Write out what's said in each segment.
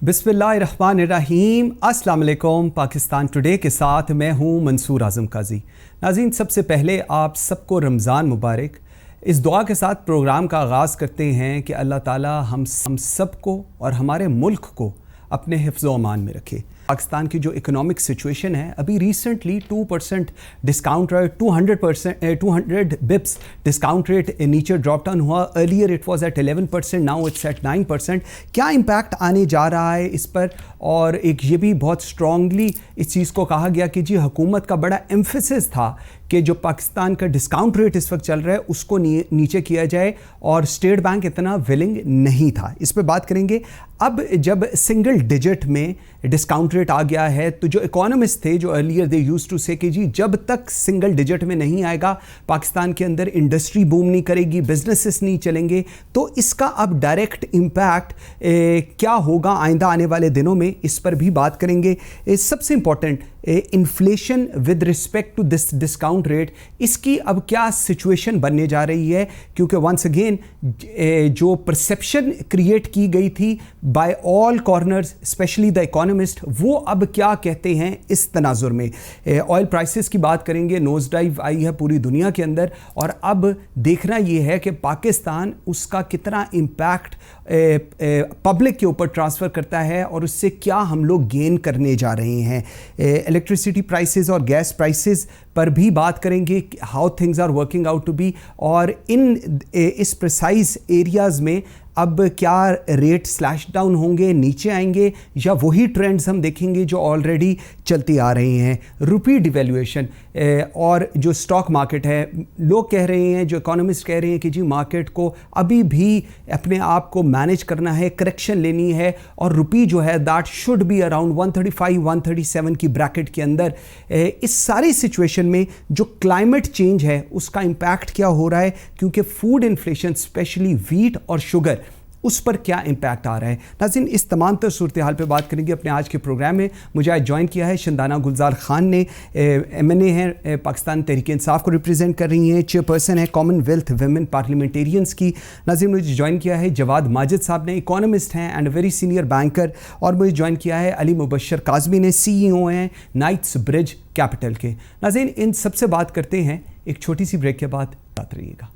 बिस्मिल्लाहिर्रहमानिर्रहीम। अस्सलाम वालेकुम। पाकिस्तान टुडे के साथ मैं हूँ मंसूर आज़म काजी। नाज़रीन, सबसे पहले आप सबको रमज़ान मुबारक। इस दुआ के साथ प्रोग्राम का आगाज़ करते हैं कि अल्लाह ताला हम सबको और हमारे मुल्क को अपने हिफ्ज़ व अमान में रखे। पाकिस्तान की जो इकोनॉमिक सिचुएशन है, अभी recently 2% discount rate 200 bips discount rate नीचे ड्रॉप डाउन हुआ। Earlier it was at 11%, now it's at 9%। क्या इम्पैक्ट आने जा रहा है इस पर? और एक ये भी बहुत स्ट्रांगली इस चीज़ को कहा गया कि जी हुकूमत का बड़ा एम्फेसिस था कि जो पाकिस्तान का डिस्काउंट रेट इस वक्त चल रहा है उसको नीचे किया जाए, और स्टेट बैंक इतना विलिंग नहीं था। इस पर बात करेंगे। अब जब सिंगल डिजिट में डिस्काउंट रेट आ गया है, तो जो इकोनॉमिस्ट थे, जो अर्लियर दे यूज्ड टू से कि जी जब तक सिंगल डिजिट में नहीं आएगा पाकिस्तान के अंदर इंडस्ट्री बूम नहीं करेगी, बिजनेसेस नहीं चलेंगे। तो इसका अब डायरेक्ट इम्पैक्ट क्या होगा आइंदा आने वाले दिनों में, इस पर भी बात करेंगे। सबसे important, inflation with respect to this discount rate, इसकी अब क्या सिचुएशन बनने जा रही है? क्योंकि वंस अगेन जो परसेप्शन क्रिएट की गई थी by all corners, specially the economist, वो अब क्या कहते हैं इस तनाजुर में। ऑयल प्राइसेस की बात करेंगे। नोज डाइव आई है पूरी दुनिया के अंदर, और अब देखना ये है कि पाकिस्तान उसका कितना इम्पैक्ट पब्लिक के ऊपर ट्रांसफ़र करता है और उससे क्या हम लोग गेन करने जा रहे हैं। इलेक्ट्रिसिटी प्राइसेस और गैस प्राइसेस पर भी बात करेंगे, how things are working out to be, और इस प्रिसाइज एरियाज़ में अब क्या रेट स्लैश डाउन होंगे, नीचे आएंगे, या वही ट्रेंड्स हम देखेंगे जो ऑलरेडी चलती आ रही हैं। रुपी डिवेल्यूएशन और जो स्टॉक मार्केट है, लोग कह रहे हैं, जो इकोनॉमिस्ट कह रहे हैं कि जी मार्केट को अभी भी अपने आप को मैनेज करना है, करेक्शन लेनी है, और रुपी जो है दैट शुड बी अराउंड 135-137 की ब्रैकेट के अंदर। इस सारी सिचुएशन में जो क्लाइमेट चेंज है उसका इम्पैक्ट क्या हो रहा है, क्योंकि फूड इन्फ्लेशन स्पेशली वीट और शुगर, उस पर क्या इम्पैक्ट आ रहा है। नाज़रीन, इस तमाम तर सूरत हाल पर बात करेंगे अपने आज के प्रोग्राम में। मुझे आज ज्वाइन किया है शंदाना गुलजार खान ने, MNA हैं, पाकिस्तान तहरीक इंसाफ को रिप्रेजेंट कर रही हैं, चेयरपर्सन है कॉमनवेल्थ वुमेन पार्लियामेंटेरियंस की। नाज़रीन, मुझे ज्वाइन किया है जवाद माजिद साहब ने, इकोनॉमिस्ट हैं एंड वेरी सीनियर बैंकर, और मुझे ज्वाइन किया है अली मुबशर काज़मी ने, CEO हैं नाइट्स ब्रिज कैपिटल के। नाज़रीन, इन सबसे बात करते हैं एक छोटी सी ब्रेक के बाद। बात रहिएगा।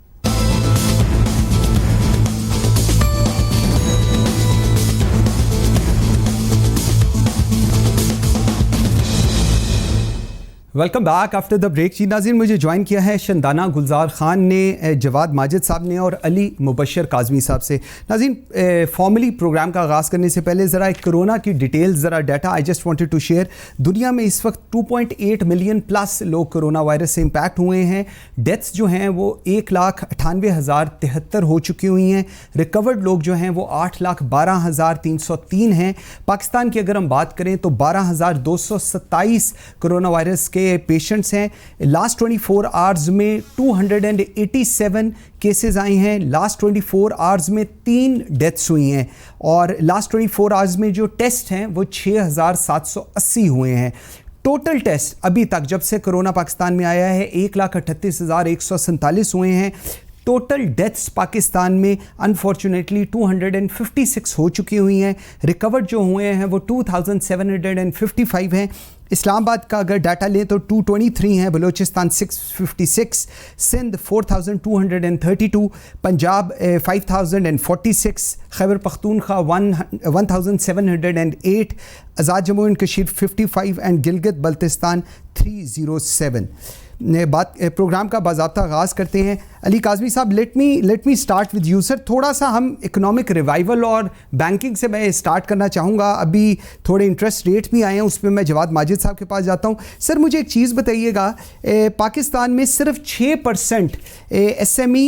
Welcome back after the break. जी नाज़रीन, मुझे ज्वाइन किया है शंदाना गुलजार खान ने, जवाद माजिद साहब ने, और अली मुबशर काज़मी साहब से। नाज़रीन, फॉर्मली प्रोग्राम का आगाज़ करने से पहले ज़रा कोरोना की डिटेल्स, ज़रा data I just wanted to share. दुनिया में इस वक्त 2.8 मिलियन प्लस लोग कोरोना वायरस से इम्पैक्ट हुए हैं। डेथ्स जो हैं वो 1,98,073 हो चुकी हुई हैं। रिकवर्ड लोग जो हैं वो 8,12,303 हैं। पाकिस्तान की अगर हम बात करें तो 12,227 कोरोना वायरस के पेशेंट्स हैं। लास्ट 24 आवर्स में 287 केसेस आए हैं। लास्ट 24 आवर्स में 3 डेथ्स हुई हैं, और लास्ट 24 आवर्स में जो टेस्ट हैं वो 6,780 हुए हैं। टोटल टेस्ट अभी तक जब से कोरोना पाकिस्तान में आया है 1,38,147 हुए हैं। टोटल डेथ्स पाकिस्तान में अनफॉर्चुनेटली 256 हो चुकी हुई हैं। रिकवर्ड जो हुए हैं वो 2,755 हैं। इस्लामाबाद का अगर डाटा लें तो 223 हैं, Balochistan 656, Sindh 4,232, Punjab 5,046, Khyber Pakhtunkhwa 1,708, Azad Jammu and Kashmir 55 and Gilgit Baltistan 307। Programme का बाज़ाब्ता आगाज़ करते हैं। Ali Kazmi sahab, let me start with you sir. थोड़ा सा हम इकोनॉमिक रिवाइवल और बैंकिंग से मैं स्टार्ट करना चाहूँगा। अभी थोड़े इंटरेस्ट रेट भी आए हैं, उस पर मैं जवाद माजिद साहब के पास जाता हूँ। सर, मुझे एक चीज़ बताइएगा, पाकिस्तान में सिर्फ 6% SME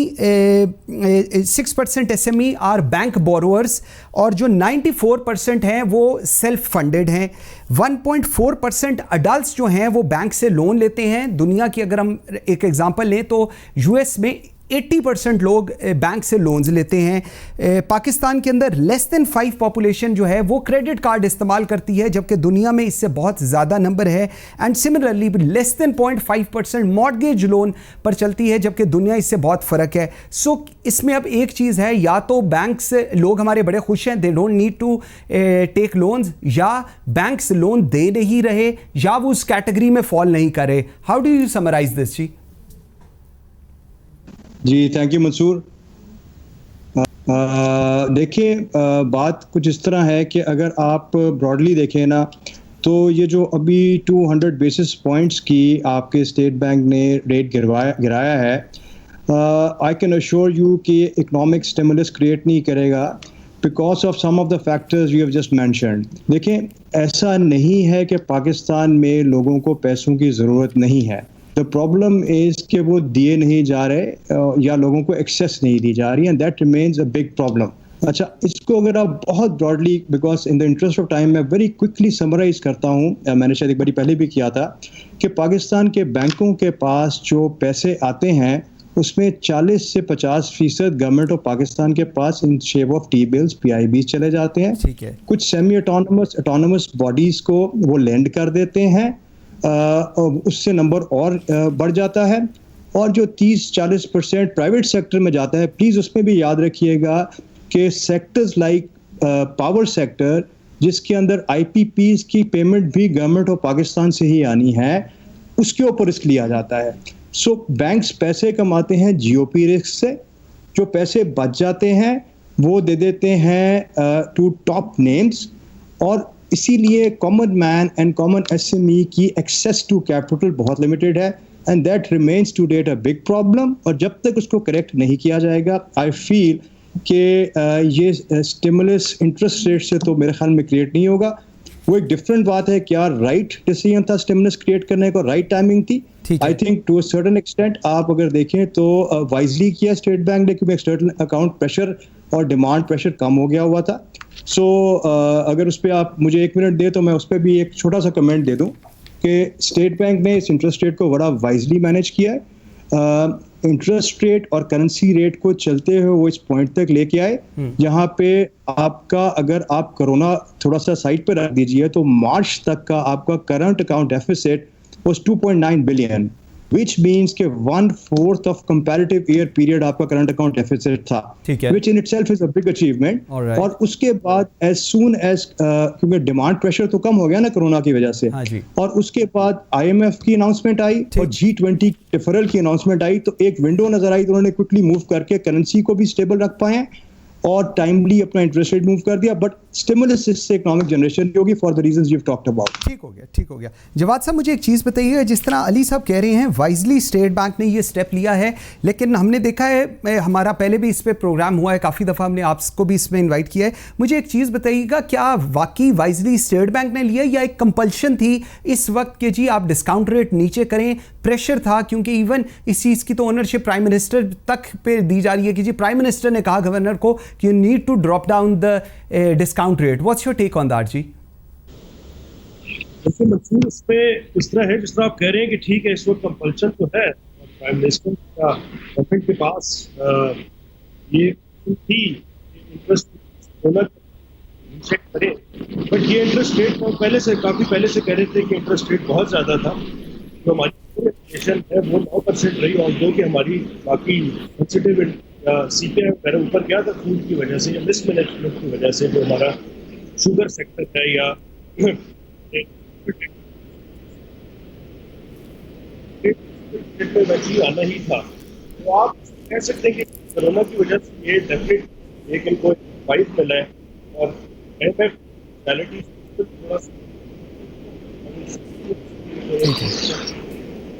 6% SME are bank borrowers, और जो 94% हैं वो सेल्फ फंडेड हैं। 1.4% अडल्ट जो हैं वो बैंक से लोन लेते हैं। दुनिया की अगर हम एक एग्जांपल लें तो US में 80% लोग बैंक से लोन्स लेते हैं। पाकिस्तान के अंदर लेस देन 5 पॉपुलेशन जो है वो क्रेडिट कार्ड इस्तेमाल करती है, जबकि दुनिया में इससे बहुत ज़्यादा नंबर है। And similarly less than 0.5% mortgage loan पर चलती है, जबकि दुनिया इससे बहुत फ़र्क है। सो इसमें अब एक चीज़ है, या तो बैंक से लोग हमारे बड़े खुश हैं, they don't need to take loans, या बैंक्स लोन दे नहीं रहे, या वो उस कैटेगरी में फॉल नहीं करे। How do you summarise this जी? जी थैंक यू मंसूर। देखिए बात कुछ इस तरह है कि अगर आप ब्रॉडली देखें ना, तो ये जो अभी 200 बेसिस पॉइंट्स की आपके स्टेट बैंक ने रेट गिराया है, आई कैन अश्योर यू कि इकोनॉमिक स्टिमुलस क्रिएट नहीं करेगा because of some of the factors you have just mentioned. देखें, ऐसा नहीं है कि पाकिस्तान में लोगों को पैसों की ज़रूरत नहीं है। द प्रॉब्लम इज़ कि वो दिए नहीं जा रहे या लोगों को एक्सेस नहीं दी जा रही, and that remains a big problem. अच्छा, इसको अगर आप बहुत broadly, because in the interest of time, मैं वेरी क्विकली समराइज करता हूँ, मैंने शायद एक बारी पहले भी किया था, कि पाकिस्तान के बैंकों के पास जो पैसे आते हैं उसमें 40 से 50% गवर्नमेंट ऑफ पाकिस्तान के पास in shape of T bills, PIBs चले जाते हैं। ठीक है। कुछ सेमी ऑटोनमस बॉडीज को वो लेंड कर देते हैं, उससे नंबर और बढ़ जाता है। और जो 30-40% प्राइवेट सेक्टर में जाता है, प्लीज़ उसमें भी याद रखिएगा कि सेक्टर्स लाइक पावर सेक्टर, जिसके अंदर IPPs की पेमेंट भी गवर्नमेंट ऑफ पाकिस्तान से ही आनी है, उसके ऊपर रिस्क लिया जाता है। सो बैंक्स पैसे कमाते हैं GOP रिस्क से, जो पैसे बच जाते हैं वो दे देते हैं टू टॉप नेम्स, और इसीलिए common man and common SME की एक्सेस टू कैपिटल बहुत लिमिटेड है, and that remains to date a big problem. और जब तक उसको करेक्ट नहीं किया जाएगा, आई फील कि ये स्टिमुलस इंटरेस्ट रेट से तो मेरे ख्याल में क्रिएट नहीं होगा। वो एक डिफरेंट बात है, क्या राइट डिसीजन था स्टिमुलस क्रिएट करने को, राइट टाइमिंग थी। I think to a certain extent आप अगर देखें तो वाइजली किया स्टेट बैंक ने, क्योंकि एक्सटर्नल अकाउंट प्रेशर और डिमांड प्रेशर कम हो गया हुआ था। सो अगर उस पर आप मुझे 1 मिनट दे तो मैं उस पर भी एक छोटा सा कमेंट दे दूं कि स्टेट बैंक ने इस इंटरेस्ट रेट को बड़ा वाइजली मैनेज किया है। इंटरेस्ट रेट और करेंसी रेट को चलते हुए वो इस पॉइंट तक लेके आए जहां पे आपका, अगर आप कोरोना थोड़ा सा साइड पे रख दीजिए, तो मार्च तक का आपका current account deficit was 2.9 billion, which means कि 1/4 of comparative year period आपका current account deficit था, which in itself is a big achievement। और उसके बाद as soon as क्योंकि डिमांड प्रेशर तो कम हो गया ना कोरोना की वजह से, और उसके बाद IMF की अनाउंसमेंट आई और G20 डिफरल की अनाउंसमेंट आई, तो एक विंडो नजर आई, तो उन्होंने क्विकली मूव करके करेंसी को भी स्टेबल रख पाए और टाइमली अपना इंटरेस्ट रेट मूव कर दिया। बट स्टिमुलस से इकोनॉमिक जनरेशन नहीं होगी for the reasons you have talked about. ठीक हो गया। जवाद साहब, मुझे एक चीज़ बताइए, जिस तरह अली साहब कह रहे हैं वाइजली स्टेट बैंक ने ये स्टेप लिया है, लेकिन हमने देखा है, हमारा पहले भी इस पे प्रोग्राम हुआ है, काफ़ी दफ़ा हमने आपको भी इसमें इन्वाइट किया है। मुझे एक चीज़ बताइएगा, क्या वाकई वाइजली स्टेट बैंक ने लिया या एक कंपल्शन थी इस वक्त कि जी आप डिस्काउंट रेट नीचे करें? प्रेशर था, क्योंकि इवन इस चीज़ की तो ओनरशिप प्राइम मिनिस्टर तक पे दी जा रही है कि जी प्राइम मिनिस्टर ने कहा गवर्नर को कि you need to drop down the discount rate. What's your take on that जी? देखिए मंसूर, इस पे इस तरह है जिस तरह आप कह रहे हैं कि ठीक है, इस वक्त कंपल्शन तो है प्राइम मिनिस्टर का, गवर्नमेंट के पास ये थी इंटरेस्ट करे, बट ये इंटरेस्ट रेट तो पहले से, काफ़ी पहले से कह रहे थे कि इंटरेस्ट रेट बहुत ज़्यादा था। तो हमारी इन्फ्लेशन है वो 9% रही, और जो कि हमारी बाकी सेंसिटिव CPI वगैरह ऊपर गया था फूड की वजह से या मिसमैनेजमेंट की वजह से, जो हमारा शुगर सेक्टर है या आना ही था। तो आप कह सकते हैं कि कोरोना की वजह से ये डेफिनेट एक इनको वाइफ मिला है, और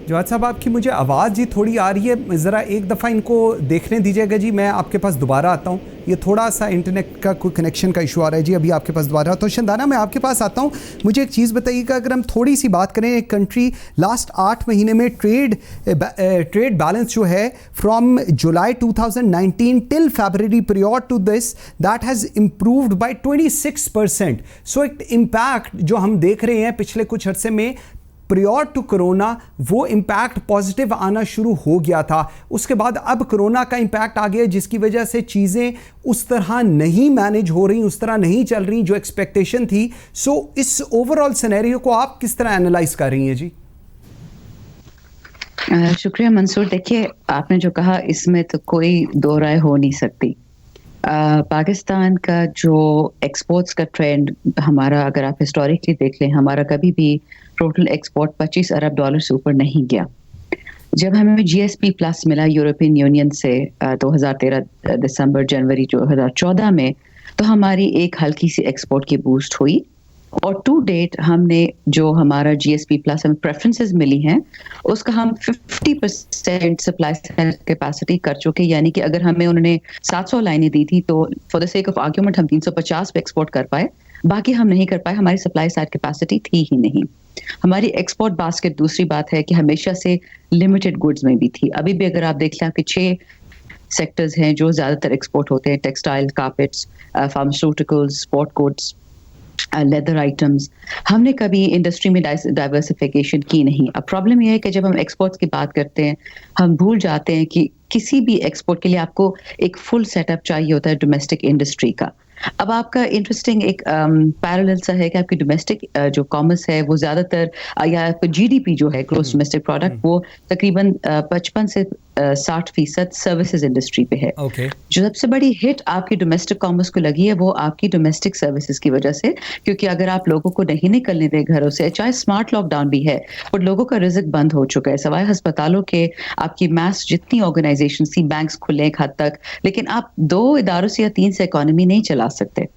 जवाद साहब, आपकी मुझे आवाज़ जी थोड़ी आ रही है, ज़रा एक दफ़ा इनको देखने दीजिएगा जी। मैं आपके पास दोबारा आता हूँ, ये थोड़ा सा इंटरनेट का कोई कनेक्शन का इशू आ रहा है जी। अभी आपके पास दोबारा, तो शंदाना मैं आपके पास आता हूँ। मुझे एक चीज़ बताइएगा, अगर हम थोड़ी सी बात करें, एक कंट्री लास्ट 8 महीने में ट्रेड बैलेंस जो है from July 2019 till February period to this, that has improved by 26%। So एक इम्पैक्ट जो हम देख रहे हैं पिछले कुछ अर्से में prior to कोरोना वो इम्पैक्ट पॉजिटिव आना शुरू हो गया था, उसके बाद अब कोरोना का इम्पैक्ट आ गया जिसकी वजह से चीज़ें उस तरह नहीं मैनेज हो रही, उस तरह नहीं चल रही जो एक्सपेक्टेशन थी। सो इस ओवरऑल सिनेरियो को आप किस तरह एनालाइज कर रही हैं जी? शुक्रिया मंसूर। देखिए, आपने जो कहा इसमें तो कोई दो राय हो नहीं सकती। पाकिस्तान का जो एक्सपोर्ट्स का ट्रेंड हमारा, अगर आप हिस्टोरिकली देख लें, हमारा कभी भी टोटल एक्सपोर्ट 25 अरब डॉलर से ऊपर नहीं गया। जब हमें GSP प्लस मिला यूरोपियन यूनियन से 2013 दिसंबर जनवरी 2014 में, तो हमारी एक हल्की सी एक्सपोर्ट की बूस्ट हुई और टू डेट हमने जो हमारा GSP प्लस हमें प्रेफरेंसेस मिली हैं उसका हम 50% सप्लाई कैपेसिटी कर चुके। यानी कि अगर हमें उन्होंने 700 लाइनें दी थी तो for the sake of argument हम 350 पे एक्सपोर्ट कर पाए, बाकी हम नहीं कर पाए, हमारी सप्लाई साइड कैपेसिटी थी ही नहीं। हमारी एक्सपोर्ट बास्केट, दूसरी बात है कि हमेशा से लिमिटेड गुड्स में भी थी। अभी भी अगर आप देख लें, आपके 6 सेक्टर्स हैं जो ज़्यादातर एक्सपोर्ट होते हैं, textile, carpets, pharmaceuticals, sport goods, leather items. हमने कभी इंडस्ट्री में डाइवर्सिफिकेशन की नहीं। अब प्रॉब्लम यह है कि जब हम एक्सपोर्ट्स की बात करते हैं हम भूल जाते हैं कि किसी भी एक्सपोर्ट के लिए आपको एक फुल सेटअप चाहिए होता है डोमेस्टिक इंडस्ट्री का। अब आपका इंटरेस्टिंग एक पैरेलल सा है कि आपकी डोमेस्टिक जो कॉमर्स है वो ज़्यादातर या आपका GDP जो है, ग्रॉस डोमेस्टिक प्रोडक्ट, वो तकरीबन 55 से 60% सर्विसेज इंडस्ट्री पे है। जो सबसे बड़ी हिट आपकी डोमेस्टिक कॉमर्स को लगी है वो आपकी डोमेस्टिक सर्विसेज की वजह से, क्योंकि अगर आप लोगों को नहीं निकलने दें घरों से, चाहे स्मार्ट लॉकडाउन भी है, और लोगों का रिज़्क बंद हो चुका है, सवाए अस्पतालों के आपकी मैस जितनी ऑर्गेनाइजेशन थी, बैंक्स खुले एक हद तक, लेकिन आप 2 इदारों से या 3 से इकोनॉमी नहीं चला सकते।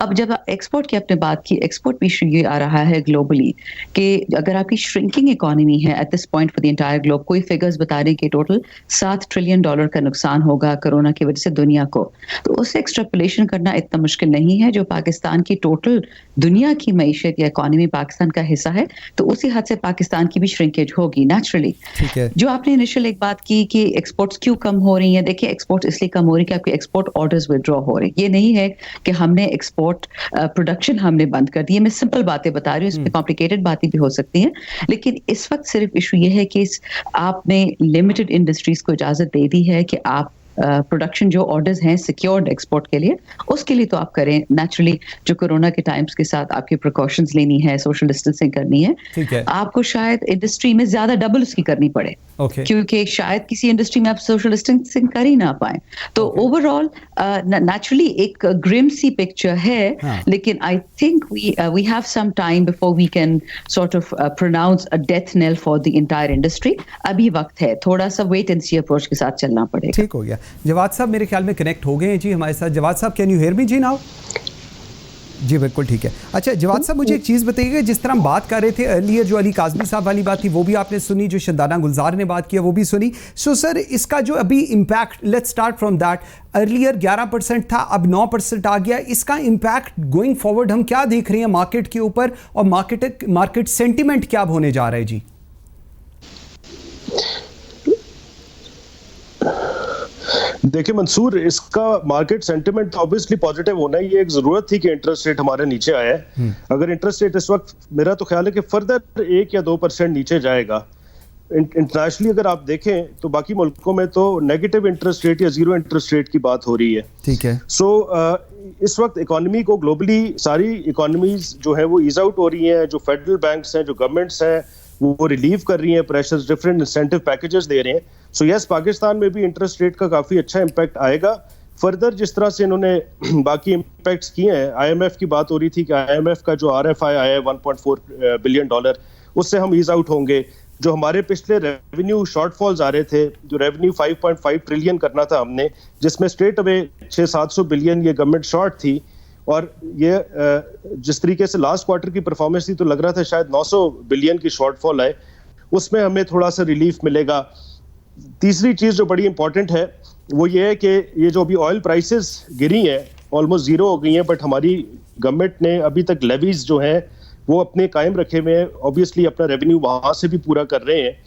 अब जब एक्सपोर्ट की आपने बात की, एक्सपोर्ट भी ये आ रहा है ग्लोबली कि अगर आपकी श्रिंकिंग इकोनॉमी है at this point for the entire globe, कोई फिगर्स बता रहे हैं कि टोटल $7 ट्रिलियन का नुकसान होगा कोरोना की वजह से दुनिया को, तो उससे एक्सट्रपलेशन करना इतना मुश्किल नहीं है। जो पाकिस्तान की टोटल दुनिया की मईशत या इकोनॉमी पाकिस्तान का हिस्सा है, तो उसी हद से पाकिस्तान की भी श्रिंकेज होगी नेचुरली। जो आपने इनिशियल एक बात की कि एक्सपोर्ट्स क्यों कम हो रही हैं, देखिए एक्सपोर्ट इसलिए कम हो रही है कि आपके एक्सपोर्ट ऑर्डर्स विड्रॉ हो रहे हैं। ये नहीं है कि हमने एक्सपोर्ट प्रोडक्शन हमने बंद कर दी है। मैं सिंपल बातें बता रही हूँ, इसमें कॉम्प्लिकेटेड बातें भी हो सकती हैं, लेकिन इस वक्त सिर्फ इशू ये है कि आपने लिमिटेड इंडस्ट्रीज को इजाजत दे दी है कि आप प्रोडक्शन जो ऑर्डर्स हैं सिक्योर्ड एक्सपोर्ट के लिए, उसके लिए तो आप करें। नेचुरली जो कोरोना के टाइम्स के साथ आपकी प्रिकॉशंस लेनी है, सोशल डिस्टेंसिंग करनी है, आपको शायद इंडस्ट्री में ज्यादा डबल उसकी करनी पड़े, क्योंकि शायद किसी इंडस्ट्री में आप सोशल डिस्टेंसिंग कर ही ना पाए। तो ओवरऑल नेचुरली एक ग्रिम सी पिक्चर है, लेकिन I think we have some time before we can sort of pronounce a death nail for the entire industry. अभी वक्त है, थोड़ा सा वेट एंड सी अप्रोच के साथ चलना पड़ेगा। ठीक हो गया। जवाद साहब मेरे ख्याल में कनेक्ट हो गए हैं जी हमारे साथ। Jawad sahab, can you hear me जी नाउ? जी बिल्कुल ठीक है। अच्छा जवाद साहब, मुझे एक चीज़ बताइएगा, जिस तरह हम बात कर रहे थे अर्लियर, जो अली काज़मी साहब वाली बात थी वो भी आपने सुनी, जो शंदाना गुलजार ने बात किया वो भी सुनी। सो सर, इसका जो अभी impact, let's start from that. Earlier 11% था, अब 9% आ गया। इसका इम्पैक्ट गोइंग फॉरवर्ड हम क्या देख रहे हैं मार्केट के ऊपर, और मार्केट सेंटिमेंट क्या होने जा रहा है जी? देखिए मंसूर, इसका मार्केट सेंटिमेंट तो ऑब्वियसली पॉजिटिव होना ही, ये एक जरूरत थी कि इंटरेस्ट रेट हमारे नीचे आया है। अगर इंटरेस्ट रेट इस वक्त, मेरा तो ख्याल है कि फर्दर 1 या 2% नीचे जाएगा। इंटरनेशनली अगर आप देखें तो बाकी मुल्कों में तो नेगेटिव इंटरेस्ट रेट या जीरो इंटरेस्ट रेट की बात हो रही है। ठीक है। सो इस वक्त इकोनॉमी को ग्लोबली सारी इकोनॉमीज जो है वो ईज आउट हो रही हैं। जो फेडरल बैंक्स हैं, जो गवर्नमेंट्स हैं, वो रिलीव कर रही हैं प्रेशर्स, डिफरेंट इंसेंटिव पैकेजेस दे रहे हैं। सो यस, पाकिस्तान में भी इंटरेस्ट रेट का काफी अच्छा इम्पैक्ट आएगा। फर्दर जिस तरह से इन्होंने बाकी इम्पैक्ट्स किए हैं, IMF की बात हो रही थी कि IMF का जो RFI आया है $1.4 बिलियन, उससे हम ईज आउट होंगे। जो हमारे पिछले रेवेन्यू शॉर्टफॉल्स आ रहे थे, जो रेवेन्यू 5.5 ट्रिलियन करना था हमने, जिसमें स्ट्रेट अवे 600-700 बिलियन ये गवर्नमेंट शॉर्ट थी, और ये जिस तरीके से लास्ट क्वार्टर की परफॉर्मेंस थी तो लग रहा था शायद 900 बिलियन की शॉर्टफॉल आए, उसमें हमें थोड़ा सा रिलीफ मिलेगा। तीसरी चीज़ जो बड़ी इंपॉर्टेंट है वो ये है कि ये जो अभी ऑयल प्राइसेस गिरी हैं, ऑलमोस्ट जीरो हो गई हैं, बट हमारी गवर्नमेंट ने अभी तक लेवीज जो हैं वो अपने कायम रखे हुए हैं, ऑब्वियसली अपना रेवेन्यू वहाँ से भी पूरा कर रहे हैं।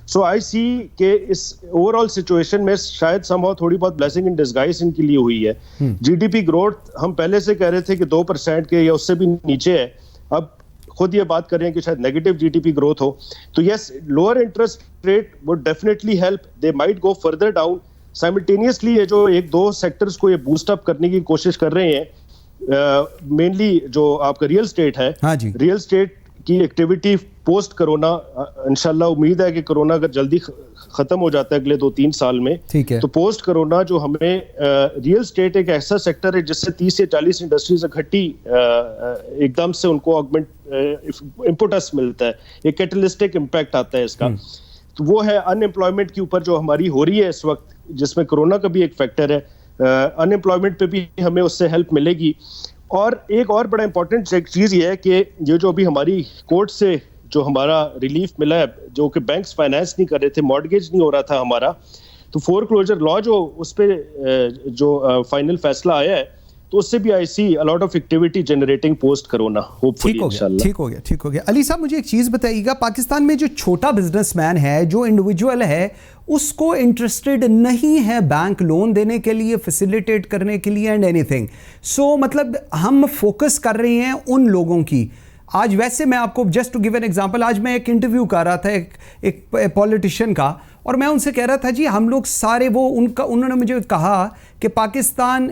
सो आई सी के इस ओवरऑल सिचुएशन में शायद समहाउ थोड़ी बहुत ब्लेसिंग इन डिस्गाइज इनके लिए हुई है। GDP ग्रोथ हम पहले से कह रहे थे कि 2% के या उससे भी नीचे है, अब खुद ये बात कर रहे हैं कि शायद नेगेटिव जीडीपी ग्रोथ हो, तो yes, lower interest rate would definitely help, they might go further down. Simultaneously ये जो एक दो सेक्टर्स को ये बूस्ट अप करने की कोशिश कर रहे हैं, मेनली जो आपका रियल स्टेट है, हाँ जी, रियल स्टेट की एक्टिविटी पोस्ट कोरोना, इंशाल्लाह उम्मीद है कि कोरोना अगर जल्दी खत्म हो जाता है अगले 2-3 साल में, ठीक है, तो पोस्ट कोरोना जो हमें रियल स्टेट एक ऐसा सेक्टर है जिससे 30 से 40 इंडस्ट्रीज इकट्ठी एकदम से उनको ऑगमेंट इम्पोर्टस मिलता है, एक कैटलिस्टिक इम्पैक्ट आता है इसका। तो वो है अनएम्प्लॉयमेंट के ऊपर जो हमारी हो रही है इस वक्त, जिसमें कोरोना का भी एक फैक्टर है, अनएम्प्लॉयमेंट पे भी हमें उससे हेल्प मिलेगी। और एक और बड़ा इंपॉर्टेंट चीज़ ये है कि ये जो अभी हमारी कोर्ट से जो हमारा रिलीफ मिला है, जो कि बैंक्स फाइनेंस नहीं कर रहे थे, मॉर्गेज नहीं हो रहा था हमारा, तो फोरक्लोजर लॉ जो उस पे जो फाइनल फैसला आया है, तो उससे भी I see a lot of activity generating post corona, hopefully इंशाल्लाह। ठीक हो गया। अली साहब, मुझे एक चीज़ बताइएगा, पाकिस्तान में जो छोटा बिजनेसमैन है, जो इंडिविजुअल है, उसको इंटरेस्टेड नहीं है बैंक लोन देने के लिए, फैसिलिटेट करने के लिए एंड एनीथिंग, सो मतलब हम फोकस कर रहे हैं उन लोगों की। आज वैसे मैं आपको just to give an example, आज मैं एक इंटरव्यू कर रहा था एक पॉलिटिशियन का, और मैं उनसे कह रहा था जी हम लोग सारे उन्होंने मुझे कहा कि पाकिस्तान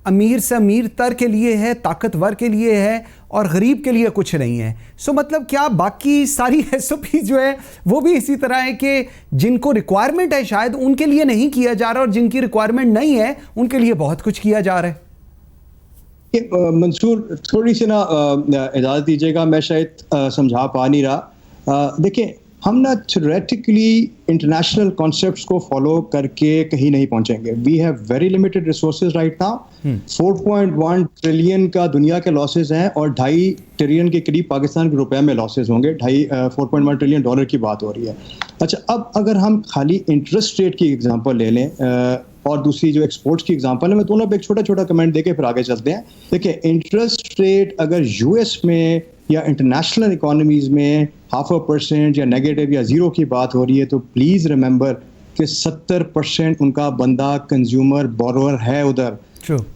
अमीर से अमीर तर के लिए है, ताकतवर के लिए है, और गरीब के लिए कुछ नहीं है। सो मतलब क्या बाकी सारी एसओपी जो है वो भी इसी तरह है कि जिनको रिक्वायरमेंट है शायद उनके लिए नहीं किया जा रहा, और जिनकी रिक्वायरमेंट नहीं है उनके लिए बहुत कुछ किया जा रहा है? मंसूर, थोड़ी सी ना इजाज़त दीजिएगा, मैं शायद समझा पा नहीं रहा। देखिए, हम ना थ्योरेटिकली इंटरनेशनल कॉन्सेप्ट्स को फॉलो करके कहीं नहीं पहुंचेंगे। We have very limited resources right now. 4.1 trillion का दुनिया के लॉसेज हैं, और 2.5 ट्रिलियन के करीब पाकिस्तान के रुपए में लॉसेज होंगे। 4.1 ट्रिलियन डॉलर की बात हो रही है। अच्छा, अब अगर हम खाली इंटरेस्ट रेट की एग्जांपल ले लें और दूसरी जो एक्सपोर्ट्स की एग्जांपल है, मैं दोनों पे एक छोटा छोटा कमेंट देके फिर आगे चलते हैं। देखिए, इंटरेस्ट रेट अगर यूएस में या इंटरनेशनल इकोनॉमीज में 0.5% या नेगेटिव या जीरो की बात हो रही है, तो प्लीज रिमेंबर कि 70% उनका बंदा कंज्यूमर बोरोअर है उधर।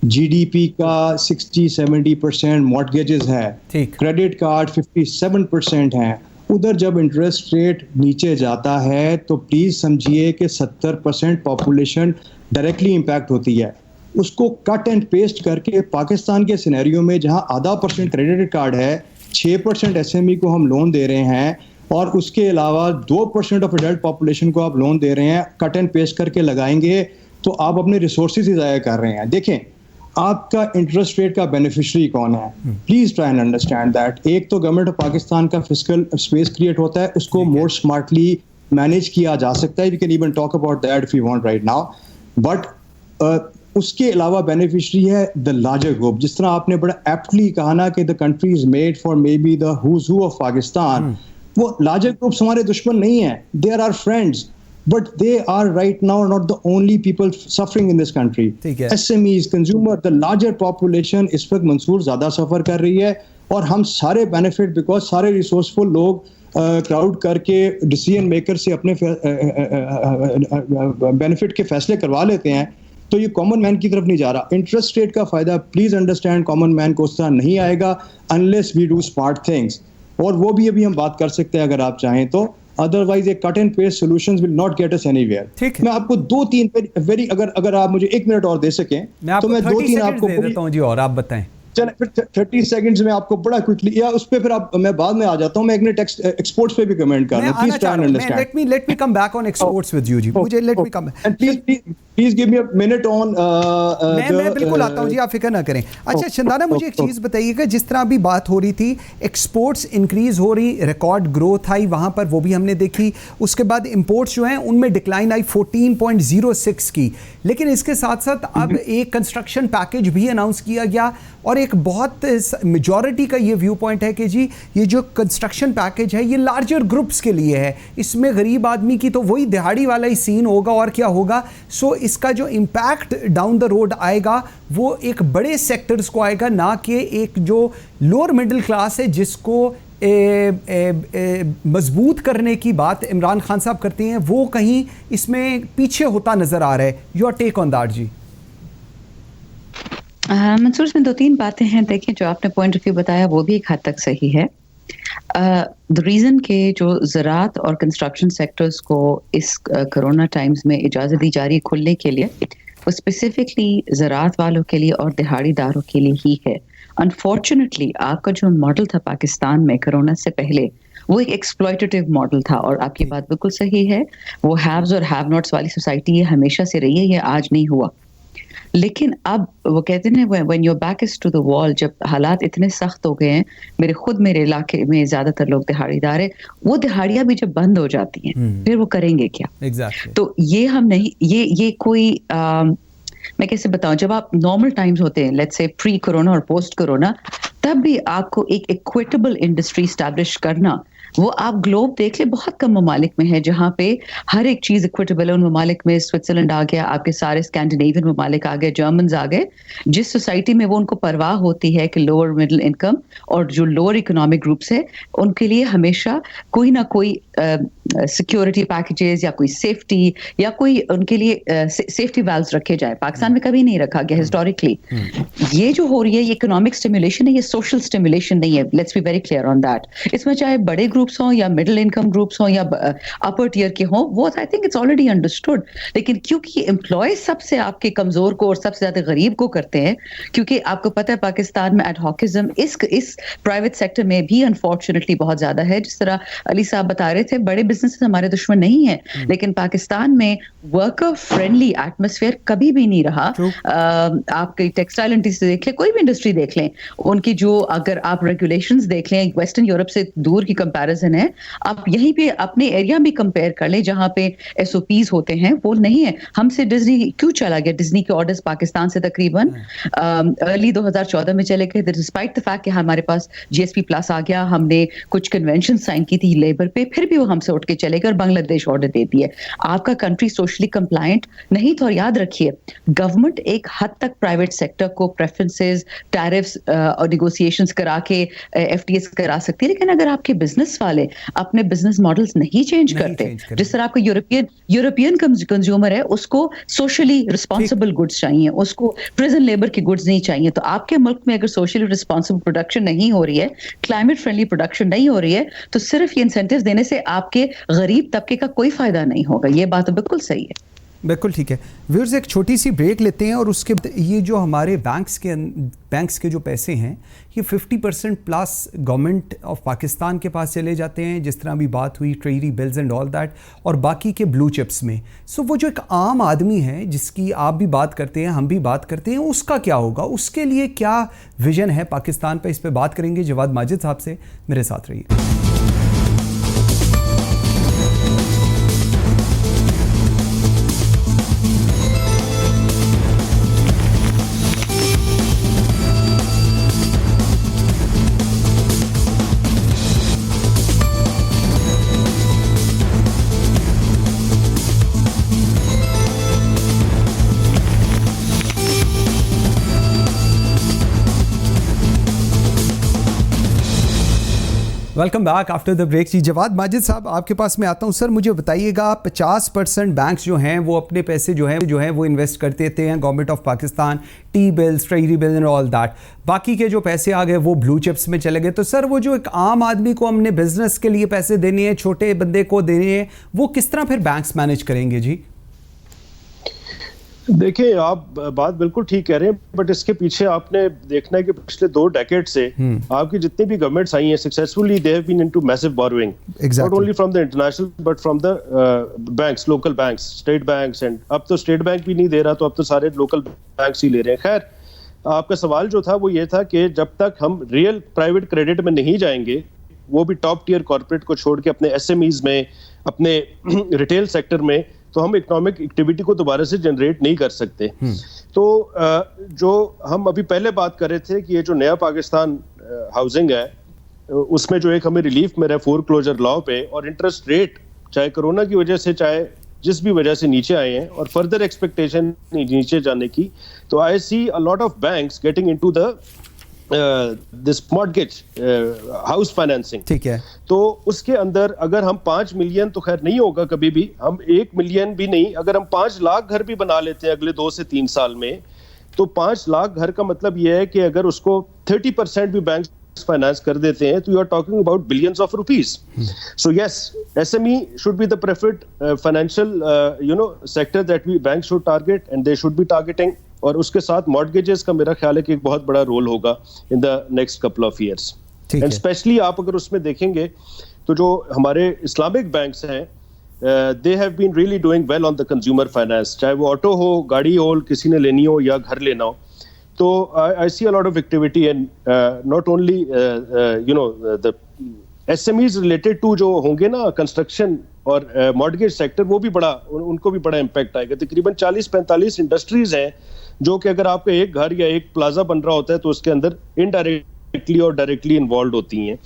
जीडीपी का 60-70% मॉर्गेजेस है, क्रेडिट कार्ड 57% है उधर। जब इंटरेस्ट रेट नीचे जाता है तो प्लीज समझिए कि 70% पॉपुलेशन डायरेक्टली इम्पैक्ट होती है। उसको कट एंड पेस्ट करके पाकिस्तान के सिनेरियो में जहां 0.5% क्रेडिट कार्ड है, 6% एसएमई को हम लोन दे रहे हैं, और उसके अलावा 2% ऑफ एडल्ट पॉपुलेशन को आप लोन दे रहे हैं, कट एंड पेस्ट करके लगाएंगे तो आप अपने रिसोर्सेज ही ज़ाया कर रहे हैं। देखें, आपका इंटरेस्ट रेट का बेनिफिशियरी कौन है? Please try and understand that. एक तो गवर्नमेंट ऑफ पाकिस्तान का फिस्कल स्पेस क्रिएट होता है, उसको मोर स्मार्टली मैनेज किया जा सकता है। We can even talk about that if you want right now, but उसके अलावा बेनिफिशियरी है द लार्जर ग्रुप। जिस तरह आपने बड़ा एप्टली कहा ना कि the country is made for maybe the who's who of Pakistan, वो लार्जर ग्रुप्स हमारे दुश्मन नहीं है, they are our friends, but they are right now not the only people suffering in this country. SMEs, consumer, the larger population इस वक्त मंसूर ज़्यादा सफ़र कर रही है, और हम सारे बेनिफिट बिकॉज सारे रिसोर्सफुल लोग क्राउड करके डिसीजन मेकर से अपने बेनिफिट के फैसले करवा लेते हैं, तो ये कॉमन मैन की तरफ नहीं जा रहा। इंटरेस्ट रेट का फ़ायदा प्लीज़ अंडरस्टैंड कॉमन मैन को उस तरह नहीं आएगा unless we do smart things, और वो भी अभी हम बात कर सकते हैं अगर आप चाहें तो। अदरवाइज एक cut and paste solutions will not get us anywhere. मैं आपको 2-3 वेरी अगर आप मुझे 1 मिनट और दे सकें तो मैं 2-3 आपको दे देता हूं जी, और आप बताएं। चलें फिर 30 सेकंड्स में आपको बड़ा क्विकली, या उस पे फिर आप मैं बाद में आ जाता हूं। मैं एक मिनट एक्सपोर्ट्स पे भी कमेंट कर रहा हूं। Please try and understand. Let me come back on exports with you जी। मुझे let me come, and please give me a minute on. मैं बिल्कुल आता हूं जी, आप फिक्र ना करें। अच्छा शंदाना, मुझे एक चीज़ बताइएगा, जिस तरह अभी बात हो रही थी, एक्सपोर्ट्स इंक्रीज हो रही, रिकॉर्ड ग्रोथ आई वहाँ पर, वो भी हमने देखी। उसके बाद इंपोर्ट्स जो हैं उनमें डिक्लाइन आई 14.06 की, लेकिन इसके साथ साथ अब एक कंस्ट्रक्शन पैकेज भी अनाउंस किया गया, और एक बहुत मेजॉरिटी का ये व्यू पॉइंट है कि जी ये जो कंस्ट्रक्शन पैकेज है ये लार्जर ग्रुप्स के लिए है, इसमें गरीब आदमी की तो वही दिहाड़ी वाला ही सीन होगा और क्या होगा। सो इसका जो इम्पैक्ट डाउन द रोड आएगा वो एक बड़े सेक्टर्स को आएगा, ना कि एक जो लोअर मिडिल क्लास है जिसको मजबूत करने की बात इमरान खान साहब करते हैं, वो कहीं इसमें पीछे होता नजर आ रहा है। योर टेक ऑन दैट जी। मंसूर, इसमें 2-3 बातें हैं। देखिए, जो आपने पॉइंट ऑफ व्यू बताया वो भी एक हद तक सही है। द रीज़न के जो ज़राअत और कंस्ट्रक्शन सेक्टर्स को इस कोरोना टाइम्स में इजाज़त दी जा रही है खुलने के लिए, वो स्पेसिफिकली ज़राअत वालों के लिए और दिहाड़ीदारों के लिए ही है। अनफॉर्चुनेटली आपका जो मॉडल था पाकिस्तान में कोरोना से पहले, वो एक एक्सप्लॉयटेटिव मॉडल था, और आपकी बात बिल्कुल सही है, वो हैव्स और हैव नॉट्स वाली सोसाइटी ये हमेशा से रही है, ये आज नहीं हुआ। लेकिन अब वो कहते हैं when your back is to the wall, जब हालात इतने सख्त हो गए हैं, मेरे इलाके में ज्यादातर लोग दिहाड़ीदार है, वो दिहाड़ियां भी जब बंद हो जाती हैं फिर वो करेंगे क्या? Exactly. तो ये हम नहीं, ये कोई मैं कैसे बताऊं, जब आप नॉर्मल टाइम्स होते हैं, लेट्स से प्री कोरोना और पोस्ट कोरोना, तब भी आपको एक इक्विटेबल इंडस्ट्री स्टैब्लिश करना, वो आप ग्लोब देख ले, बहुत कम ममालिक में है जहाँ पे हर एक चीज इक्विटेबल है। उन ममालिक में स्विट्जरलैंड आ गया, आपके सारे स्कैंडिनेवियन ममालिक आ गए, जर्मन्स आ गए, जिस सोसाइटी में वो उनको परवाह होती है कि लोअर मिडिल इनकम और जो लोअर इकोनॉमिक ग्रुप्स है, उनके लिए हमेशा कोई ना कोई सिक्योरिटी पैकेजेस या कोई सेफ्टी या कोई उनके लिए सेफ्टी वाल्व्स रखे जाए। पाकिस्तान में कभी नहीं रखा गया हिस्टोरिकली। ये जो हो रही है, ये इकोनॉमिक स्टिमुलेशन है, ये सोशल स्टिमुलेशन नहीं है। Let's be very clear on that. इसमें चाहे बड़े ग्रुप्स हों या मिडिल इनकम ग्रुप्स हों या अपर टियर के हों, वो I think it's already understood. लेकिन क्योंकि एम्प्लॉय सबसे आपके कमजोर को और सबसे ज्यादा गरीब को करते हैं, क्योंकि आपको पता है पाकिस्तान में एडहॉकिज्म इस प्राइवेट सेक्टर में भी अनफॉर्चुनेटली बहुत ज्यादा है। जिस तरह अली साहब बता रहे थे, बड़े बिजनेस हमारे दुश्मन नहीं है, लेकिन पाकिस्तान में वर्कर फ्रेंडली एटमॉस्फेयर कभी भी नहीं रहा। आप कई टेक्सटाइल इंडस्ट्री देख लें, कोई भी इंडस्ट्री देख लें, उनकी जो अगर आप रेगुलेशंस देख लें, वेस्टर्न यूरोप से दूर की कंपैरिजन है। आप यहीं पे अपने एरिया भी कंपेयर कर लें जहां पे एसओपीज होते हैं, वो नहीं है। हमसे डिज्नी क्यों चला गया? डिज्नी के ऑर्डर्स पाकिस्तान से तकरीबन अर्ली 2014 में चले गए, डिस्पाइट द फैक्ट कि हमारे पास जीएसपी प्लस आ गया, हमने कुछ कन्वेंशन साइन की थी लेबर पे, फिर भी वो हमसे उठ के चले गए और बांग्लादेश ऑर्डर देती है। आपका कंट्री सोशली कंप्लायंट नहीं तो, और याद रखिए, गवर्नमेंट एक हद तक प्राइवेट सेक्टर को प्रेफरेंसेस, टैरिफ्स और निगोशिएशंस करा के एफटीएस करा सकती है, लेकिन अगर आपके बिजनेस वाले अपने बिजनेस मॉडल्स नहीं चेंज करते, जिस तरह आपको यूरोपियन कंज्यूमर है, उसको सोशली रिस्पॉन्सिबल गुड्स चाहिए, उसको प्रिजन लेबर के गुड्स नहीं चाहिए। तो आपके मुल्क में अगर सोशली रिस्पॉन्सिबल प्रोडक्शन नहीं हो रही है, क्लाइमेट फ्रेंडली प्रोडक्शन नहीं हो रही है, तो सिर्फ ये इंसेंटिव्स देने से आपके गरीब तबके का कोई फायदा नहीं होगा। ये बात बिल्कुल सही है। बिल्कुल ठीक है। व्यूअर्स, एक छोटी सी ब्रेक लेते हैं और उसके ये जो हमारे बैंक्स के जो पैसे हैं, ये 50% प्लस गवर्नमेंट ऑफ पाकिस्तान के पास चले जाते हैं, जिस तरह अभी बात हुई treasury bills and all that, और बाकी के ब्लू चिप्स में। सो वो जो एक आम आदमी है, जिसकी आप भी बात करते हैं, हम भी बात करते हैं, उसका क्या होगा? उसके लिए क्या विजन है पाकिस्तान पर? इस पर बात करेंगे जवाद माजिद साहब से। मेरे साथ रहिए। Welcome back after the break. जी जवाद माजिद साहब, आपके पास मैं आता हूं। सर मुझे बताइएगा, 50% बैंक्स जो हैं वो अपने पैसे जो हैं वो इन्वेस्ट कर देते हैं government of Pakistan, T bills, treasury bills and all that. बाकी के जो पैसे आ गए वो ब्लू चिप्स में चले गए। तो सर वो जो एक आम आदमी को हमने बिजनेस के लिए पैसे देने हैं, छोटे बंदे को देने हैं, वो किस तरह फिर बैंक्स मैनेज करेंगे? जी देखिए, आप बात बिल्कुल ठीक कह रहे हैं, बट इसके पीछे आपने देखना है कि पिछले 2 डेकेड से आपकी जितनी भी गवर्नमेंट्स आई हैं, successfully they have been into massive borrowing, not only from the international but from the banks, local banks, state banks. And अब तो स्टेट बैंक भी नहीं दे रहा, तो अब तो सारे लोकल बैंक्स ही ले रहे हैं। खैर, आपका सवाल जो था वो ये था कि जब तक हम रियल प्राइवेट क्रेडिट में नहीं जाएंगे, वो भी टॉप टियर कॉर्पोरेट को छोड़ के अपने एसएमईज में, अपने रिटेल सेक्टर में, तो हम इकोनॉमिक एक्टिविटी को दोबारा से जनरेट नहीं कर सकते। तो जो हम अभी पहले बात कर रहे थे कि ये जो नया पाकिस्तान हाउसिंग है, उसमें जो एक हमें रिलीफ मिल रहा है फोरक्लोजर लॉ पे, और इंटरेस्ट रेट चाहे कोरोना की वजह से, चाहे जिस भी वजह से नीचे आए हैं, और फर्दर एक्सपेक्टेशन नीचे जाने की, तो I see a lot of banks getting into the this mortgage house financing. ठीक है, तो उसके अंदर अगर हम 5 मिलियन, तो खैर नहीं होगा कभी भी, हम 1 मिलियन भी नहीं, अगर हम 5 लाख घर भी बना लेते हैं अगले 2 से 3 साल में, तो 5 लाख घर का मतलब यह है कि अगर उसको 30% भी बैंक फाइनेंस कर देते हैं तो you are talking about billions of rupees. So yes, SME should be the preferred financial sector that we bank should target and they should be targeting. और उसके साथ मॉर्गेजेस का मेरा ख्याल है कि एक बहुत बड़ा रोल होगा in the next couple of years. And specially आप अगर उसमें देखेंगे तो जो हमारे इस्लामिक बैंक्स हैं, they have been really doing well on the consumer finance, चाहे वो ऑटो हो, गाड़ी हो, किसी ने लेनी हो या घर लेना हो. तो I see a lot of activity and not only the SMEs related to जो होंगे ना कंस्ट्रक्शन और मॉर्गेज सेक्टर, वो भी बड़ा, उनको भी बड़ा इम्पैक्ट आएगा. तकरीबन 40-45 इंडस्ट्रीज हैं जो कि अगर आपका एक घर या एक प्लाजा बन रहा होता है तो उसके अंदर इनडायरेक्टली और डायरेक्टली इन्वॉल्व होती हैं.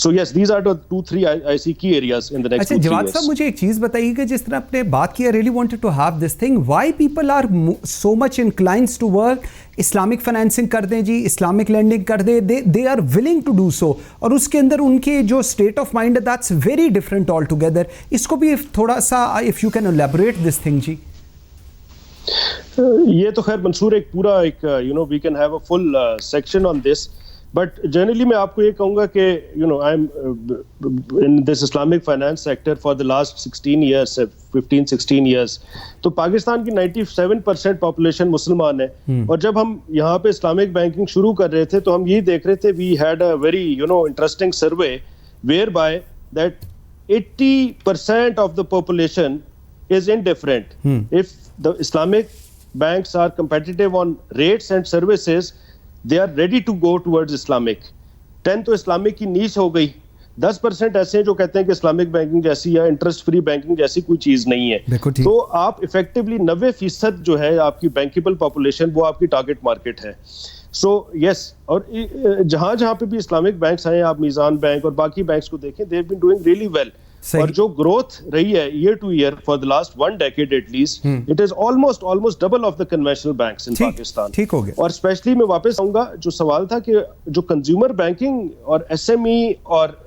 So yes, these are the 2-3 I see key areas in the next 2-3 years. Jawad साहब, मुझे एक चीज बताइएगा, जिस तरह आपने बात की, I really wanted to have this thing. Why people are so much inclined to work Islamic financing कर दें जी, इस्लामिक लैंडिंग कर दें, they are willing to do so. और उसके अंदर उनके जो स्टेट ऑफ माइंड है, that's very different altogether. इसको भी थोड़ा सा if you can elaborate this thing जी. ये तो खैर मंसूर एक पूरा एक we can have a full section on this. But generally मैं आपको ये कहूँगा कि I am in this Islamic finance sector for the last 15-16 years. तो पाकिस्तान की 97% पॉपुलेशन मुसलमान है. और जब हम यहाँ पे इस्लामिक बैंकिंग शुरू कर रहे थे तो हम यही देख रहे थे, we had a very interesting survey whereby that 80% of the population is indifferent. If the Islamic banks are competitive on rates and services, they are ready to go towards Islamic. 10 तो Islamic की नीश हो गई. 10% ऐसे हैं जो कहते हैं कि इस्लामिक बैंकिंग जैसी या इंटरेस्ट फ्री बैंकिंग जैसी कोई चीज नहीं है. तो आप इफेक्टिवली 90% जो है आपकी बैंकेबल पॉपुलेशन, वो आपकी टारगेट मार्केट है. सो यस, और जहां पे भी इस्लामिक बैंक्स हैं, आप मीजान बैंक और बाकी बैंक्स को देखें, they have been doing really well. और जो ग्रोथ रही है year to year for the last 1 decade at least, it is almost double of the conventional banks in Pakistan. ठीक हो गया. और स्पेशली मैं वापस आऊंगा, जो सवाल था कि जो कंज्यूमर बैंकिंग और SME और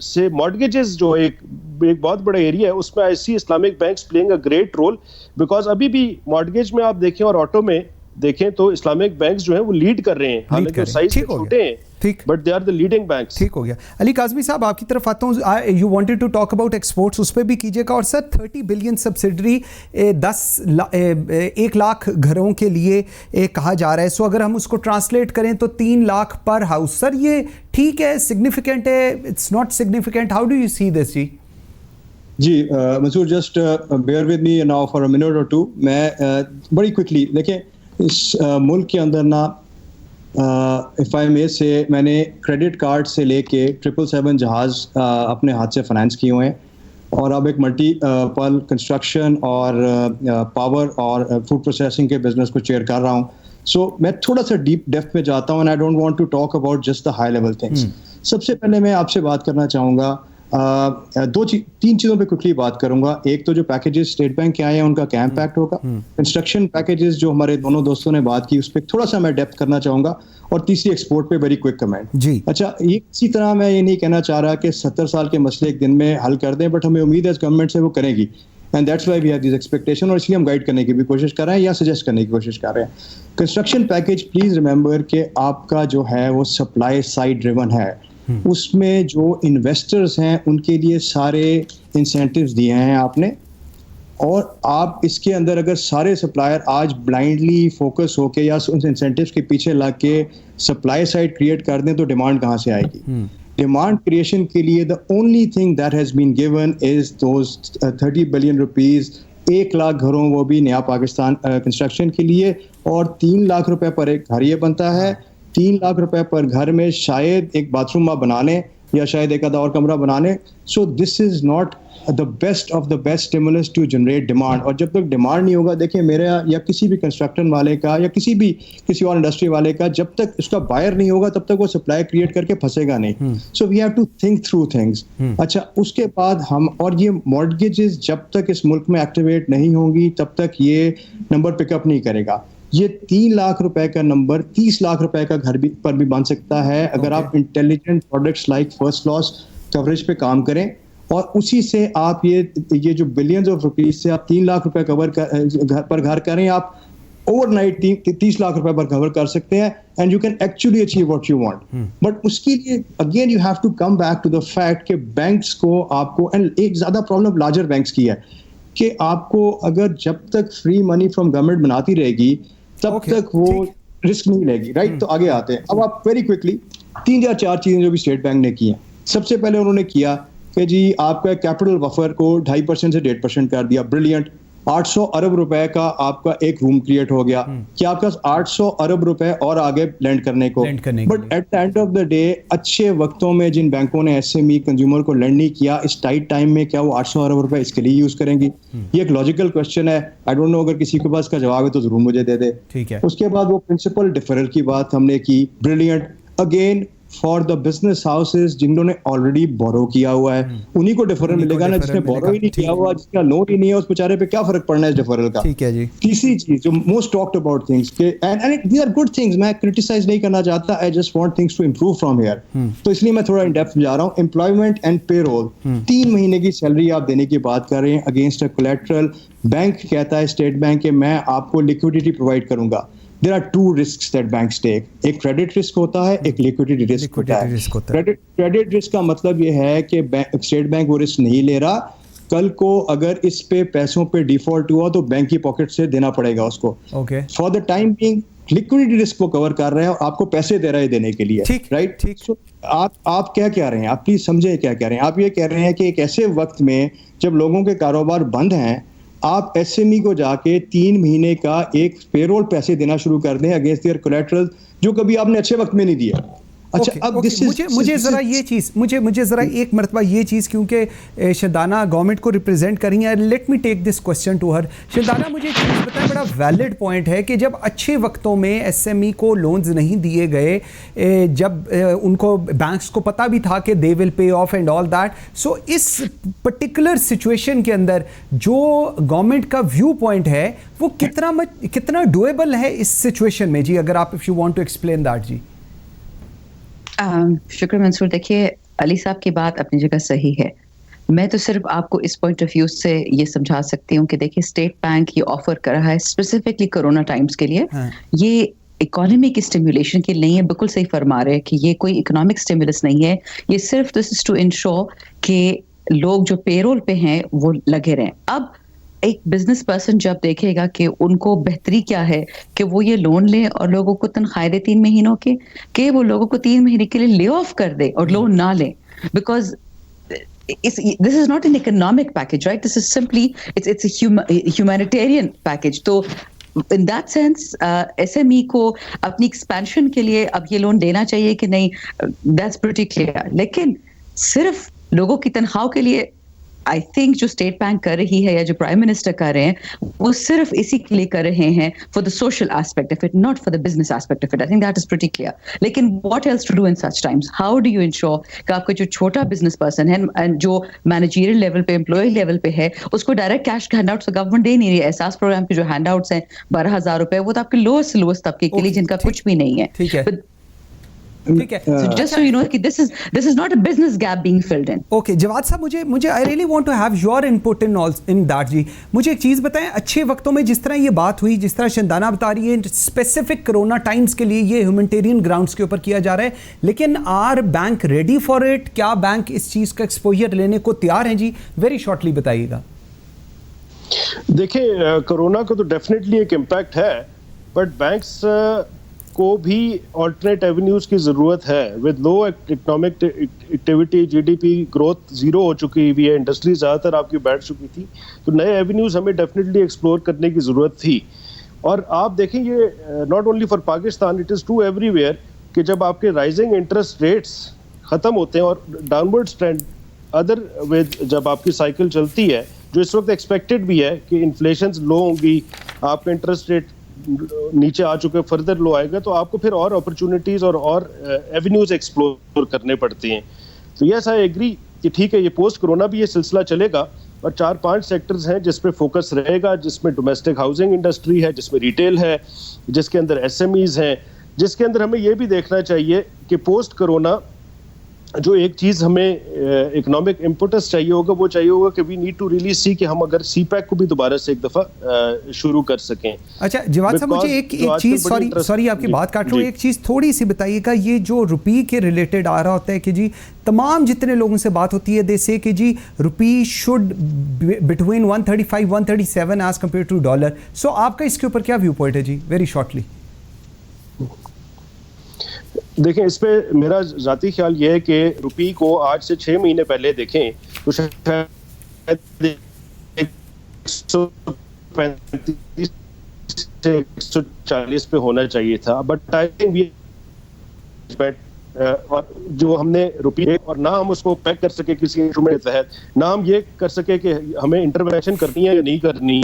से मॉर्गेजेस जो एक बहुत बड़ा एरिया है, उसमें I see Islamic banks playing a great role. Because अभी भी मॉर्गेज में आप देखें और ऑटो में देखें तो इस्लामिक बैंक्स जो हैं वो लीड कर रहे हैं. हालांकि साइज छोटे हैं, but they are the leading banks. ठीक हो गया. अली काज़मी साहब, आपकी तरफ आता हूँ. You wanted to talk about exports, उस पर भी कीजिएगा. और सर 30 बिलियन सब्सिडरी 1 लाख घरों के लिए कहा जा रहा है. सो अगर हम उसको ट्रांसलेट करें तो 3 लाख पर हाउस. सर ये ठीक है, सिग्निफिकेंट है, it's not significant? How do you see this जी? जी Mansoor, just bear with me now for a minute और टू. मैं बड़ी क्विकली देखें, इस मुल्क के अंदर ना, इफ़ आई मे से, मैंने क्रेडिट कार्ड से लेके 777 जहाज़ अपने हाथ से फाइनेंस किए हुए हैं. और अब एक मल्टीपल कंस्ट्रक्शन और पावर और फूड प्रोसेसिंग के बिजनेस को चेयर कर रहा हूँ. सो मैं थोड़ा सा डीप डेप्थ में जाता हूँ and I don't want to talk about just the high level things. सबसे पहले मैं आपसे बात करना चाहूँगा, 3 चीज़ों पे क्विकली बात करूंगा. एक तो जो पैकेजेस स्टेट बैंक के आए हैं उनका क्या इम्पैक्ट होगा. कंस्ट्रक्शन पैकेजेस जो हमारे दोनों दोस्तों ने बात की, उस पर थोड़ा सा मैं डेप्थ करना चाहूंगा. और तीसरी एक्सपोर्ट पे वेरी क्विक कमेंट जी. अच्छा, ये इसी तरह मैं ये नहीं कहना चाह रहा कि 70 साल के मसले एक दिन में हल कर दें, बट हमें उम्मीद है गवर्नमेंट से वो करेगी. And that's why we have this expectation. और इसलिए हम गाइड करने की भी कोशिश कर रहे हैं या सजेस्ट करने की कोशिश कर रहे हैं. कंस्ट्रक्शन पैकेज, प्लीज रिमेंबर कि आपका जो है वो सप्लाई साइड ड्रिवन है. उसमें जो इन्वेस्टर्स हैं उनके लिए सारे इंसेंटिव्स दिए हैं आपने. और आप इसके अंदर अगर सारे सप्लायर आज ब्लाइंडली फोकस होके या उन इंसेंटिव्स के पीछे लग के सप्लाई साइड क्रिएट कर दें तो डिमांड कहाँ से आएगी? डिमांड क्रिएशन के लिए the only thing that has been given is those 30 billion rupees, 1 lakh घरों, वो भी नया पाकिस्तान कंस्ट्रक्शन के लिए. और 3 लाख रुपए पर एक घर ये बनता है. 3 लाख रुपए पर घर में शायद एक बाथरूम आप बना लें या शायद एक आधा और कमरा बना लें. So this is not the best of the best stimulus to generate demand. और जब तक डिमांड नहीं होगा, देखिए मेरे या किसी भी कंस्ट्रक्शन वाले का या किसी और इंडस्ट्री वाले का, जब तक उसका बायर नहीं होगा तब तक वो सप्लाई क्रिएट करके फंसेगा नहीं. So we have to think through things. अच्छा, उसके बाद हम, और ये मॉर्गेजेस जब तक इस मुल्क में एक्टिवेट नहीं होंगी तब तक ये नंबर पिकअप नहीं करेगा. ये 3 लाख रुपए का नंबर 30 लाख रुपए का घर पर भी बन सकता है अगर आप intelligent products like first loss coverage पे काम करें. और उसी से आप ये जो बिलियंस ऑफ रुपीज से आप 3 लाख रुपए घर करें, आप ओवरनाइट 30 लाख रुपए पर कवर कर सकते हैं and you can actually achieve what you want. But उसके लिए again you have to come back to the fact कि बैंक्स को आपको, एंड एक ज्यादा प्रॉब्लम लार्जर बैंक्स की है कि आपको अगर जब तक फ्री मनी फ्रॉम गवर्नमेंट बनाती रहेगी तब तक वो रिस्क नहीं लेगी, राइट? तो आगे आते हैं। अब आप वेरी क्विकली 3 या 4 चीजें जो भी स्टेट बैंक ने की हैं। सबसे पहले उन्होंने किया कि जी आपका कैपिटल बफर को 2.5% से 1.5% कर दिया, ब्रिलियंट। 800 अरब रुपए का आपका एक रूम क्रिएट हो गया कि आपका 800 अरब रुपए और आगे लैंड करने को। But at the end of the day अच्छे वक्तों में जिन बैंकों ने एसएमई कंज्यूमर को लैंड नहीं किया, इस टाइट टाइम में क्या वो 800 अरब रुपए इसके लिए यूज करेंगी? ये एक लॉजिकल क्वेश्चन है। आई डोंट नो, अगर किसी के पास का जवाब है तो जरूर मुझे दे दे। ठीक है। उसके बाद वो प्रिंसिपल डिफरल की बात हमने की, brilliant. Again for the business houses जिन्होंने ऑलरेडी बोरो किया हुआ है उन्हीं को डिफरल मिलेगा ना, जिसने बोरो ही नहीं किया हुआ, जिसका लोन ही नहीं है, उस बेचारे पे क्या फर्क पड़ना है इस डिफरल का? ठीक है जी। तीसरी चीज जो मोस्ट टॉक्ड अबाउट थिंग्स के, and these are good things, मैं क्रिटिसाइज नहीं करना चाहता, I just want things to improve from here. तो इसलिए मैं थोड़ा इन डेप्थ जा रहा हूँ। एम्प्लॉयमेंट एंड पेरोल, 3 महीने की सैलरी आप देने की बात कर रहे हैं अगेंस्ट अ कोलैटरल। बैंक कहता है स्टेट बैंक के मैं आपको लिक्विडिटी प्रोवाइड करूंगा। There are 2 risks that banks take. एक क्रेडिट रिस्क होता है, एक लिक्विडिटी रिस्क होता है। क्रेडिट रिस्क का मतलब ये है कि स्टेट बैंक वो रिस्क नहीं ले रहा, कल को अगर इस पे पैसों पे डिफॉल्ट हुआ तो बैंक की पॉकेट से देना पड़ेगा उसको। For the time being liquidity risk को कवर कर रहे हैं और आपको पैसे दे रहे हैं देने के लिए, राइट? So, आप क्या कह रहे हैं? आप प्लीज समझे क्या कह रहे हैं। आप ये कह रहे हैं कि एक ऐसे वक्त में जब लोगों के कारोबार बंद हैं, आप एसएमई को जाके 3 महीने का एक पेरोल पैसे देना शुरू कर दें अगेंस्ट देयर कोलैटरल, जो कभी आपने अच्छे वक्त में नहीं दिया। अच्छा, अब मुझे जरा ये चीज़ मुझे जरा एक मरतबा ये चीज़, क्योंकि शदाना गवर्नमेंट को रिप्रेजेंट कर रही है, let me take this question to her. Shadana, मुझे एक चीज़ बताएं, बड़ा वैलिड पॉइंट है कि जब अच्छे वक्तों में एसएमई को लोन्स नहीं दिए गए, जब उनको बैंक्स को पता भी था कि they will pay off and all that, so इस पर्टिकुलर सिचुएशन के अंदर जो गवर्नमेंट का व्यू पॉइंट है वो कितना डुएबल है इस सिचुएशन में? जी, अगर आप if you want to explain that. जी शुक्र मंसूर। देखिए, अली साहब की बात अपनी जगह सही है। मैं तो सिर्फ आपको इस पॉइंट ऑफ व्यू से ये समझा सकती हूँ कि देखिए, स्टेट बैंक ये ऑफर कर रहा है स्पेसिफिकली कोरोना टाइम्स के लिए। ये इकोनॉमी की स्टिमुलेशन के लिए नहीं है, बिल्कुल सही फरमा रहे हैं कि ये कोई इकोनॉमिक स्टिमुलस नहीं है। ये सिर्फ दिस इज टू इंश्योर कि लोग जो पेरोल पे हैं वो लगे रहें। अब एक बिजनेस पर्सन जब देखेगा कि उनको बेहतरी क्या है कि वो ये लोन ले और लोगों को तनख्वाह दे 3 महीनों के, कि वो लोगों को 3 महीने के लिए ले ऑफ कर दे और लोन ना ले, because this is not an economic package, right? This is simply it's a humanitarian package. तो in that sense SME को अपनी एक्सपेंशन के लिए अब ये लोन देना चाहिए कि नहीं, that's pretty clear. लेकिन सिर्फ लोगों की तनख्वाह के लिए आई थिंक जो स्टेट बैंक कर रही है या जो प्राइम मिनिस्टर कर रहे हैं वो सिर्फ इसी के लिए कर रहे हैं, for the social aspect of it, not for the business aspect of it. I think that is pretty clear. लेकिन what else to do in such times? How do you ensure कि आपका जो छोटा बिजनेस पर्सन है and जो managerial level पे, employ level पे है, उसको डायरेक्ट कैश हैंडआउट्स तो गवर्नमेंट दे नहीं रही है। एहसास प्रोग्राम के जो हैंडआउट्स हैं 12,000 रुपए, वो तो आपके लोएस्ट तबके के लिए जिनका कुछ भी नहीं है। ठीक है, ठीक है। So just so you know कि this is not a business gap being filled in. Okay, Jawad साहब, मुझे I really want to have your input in that जी। मुझे एक चीज़ बताएं, अच्छे वक्तों में जिस तरह ये बात हुई, जिस तरह शंदाना बता रही है, स्पेसिफिक कोरोना टाइम्स के लिए ये ह्यूमैनिटेरियन ग्राउंड्स के ऊपर किया जा रहा है, लेकिन are bank ready for it? क्या बैंक इस चीज़ का एक्सपोजर लेने को तैयार हैं? जी वेरी शॉर्टली बताइएगा। देखिए, कोरोना का तो डेफिनेटली एक इम्पैक्ट है, बट बैंक्स को भी ऑल्टरनेट एवेन्यूज की ज़रूरत है। With low economic activity, GDP growth 0 हो चुकी हुई है, इंडस्ट्री ज़्यादातर आपकी बैठ चुकी थी, तो नए एवेन्यूज हमें डेफिनेटली एक्सप्लोर करने की ज़रूरत थी। और आप देखें, ये not only for Pakistan, it is true everywhere कि जब आपके राइजिंग इंटरेस्ट रेट्स ख़त्म होते हैं और डाउनवर्ड्स ट्रेंड अदर विद जब आपकी साइकिल चलती है, जो इस वक्त एक्सपेक्टेड भी है कि इन्फ्लेशन लो होंगी, आपका इंटरेस्ट रेट नीचे आ चुके, फर्दर लो आएगा, तो आपको फिर और अपॉर्चुनिटीज और एवेन्यूज एक्सप्लोर करने पड़ते हैं। तो यस, आई एग्री कि ठीक है, ये पोस्ट कोरोना भी ये सिलसिला चलेगा और 4-5 सेक्टर्स हैं जिस पे फोकस रहेगा, जिसमें डोमेस्टिक हाउसिंग इंडस्ट्री है, जिसमें रिटेल है, जिसके अंदर एसएमईज हैं, जिसके अंदर हमें ये भी देखना चाहिए कि पोस्ट कोरोना जो एक चीज हमें इकोनॉमिक इम्पोर्टेंस चाहिए होगा वो चाहिए होगा कि we need to really see कि हम अगर सीपैक को भी दोबारा से एक दफा शुरू कर सकें। अच्छा जवाद साहब, मुझे एक चीज, सॉरी आपकी बात काट रहा हूँ, एक चीज थोड़ी सी बताइएगा, ये जो रुपी के रिलेटेड आ रहा होता है कि जी तमाम जितने लोगों से बात होती है दे से कि जी rupee should between 135 137 as compare to dollar. So आपका इसके ऊपर क्या व्यू पॉइंट है जी, वेरी शॉर्टली? देखें, इस पे मेरा ज़ाती ख्याल ये है कि रुपी को आज से 6 महीने पहले देखें तो शायद 135 से 140 पे होना चाहिए था, बट आई थिंक और जो हमने रुपये और ना हम उसको पैक कर सके किसी इंस्ट्रूमेंट के तहत, ना हम ये कर सके कि हमें इंटरवेंशन करनी है या नहीं करनी,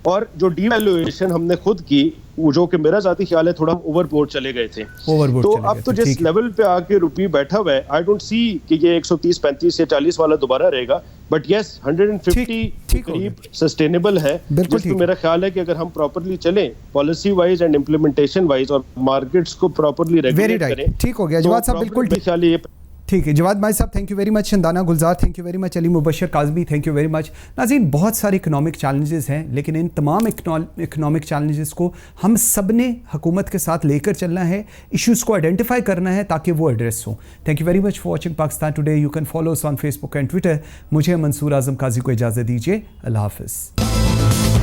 और जो डीवैल्यूएशन हमने खुद की, वो जो कि मेरा ज़ाती ख्याल है थोड़ा ओवरबोर्ड चले गए थे। तो अब तो जिस लेवल पे आके रुपी बैठा हुआ है, आई डोंट सी कि ये 130, 35 या 40 वाला दोबारा रहेगा, बट यस 150 करीब सस्टेनेबल है, जिसमें मेरा ख्याल है कि अगर हम प्रॉपर्ली चलें policy wise and implementation wise और मार्केट्स को प्रॉपर्ली रेगुलेट करें। ठीक हो गया जवाद साहब, बिल्कुल ख्याल है। ठीक है जवाद भाई साहब, thank you very much. Shandana Gulzar, thank you very much. Ali Mubashar Kazmi, thank you very much. नाज़रीन, बहुत सारे इकोनॉमिक चैलेंजेस हैं, लेकिन इन तमाम इकोनॉमिक चैलेंजेस को हम सब ने हुकूमत के साथ लेकर चलना है, इश्यूज़ को आइडेंटिफाई करना है ताकि वो एड्रेस हो। Thank you very much for watching Pakistan today. You can follow us on Facebook and Twitter. मुझे मंसूर आज़म काजी को इजाज़त दीजिए। अल्लाह हाफ़िज़।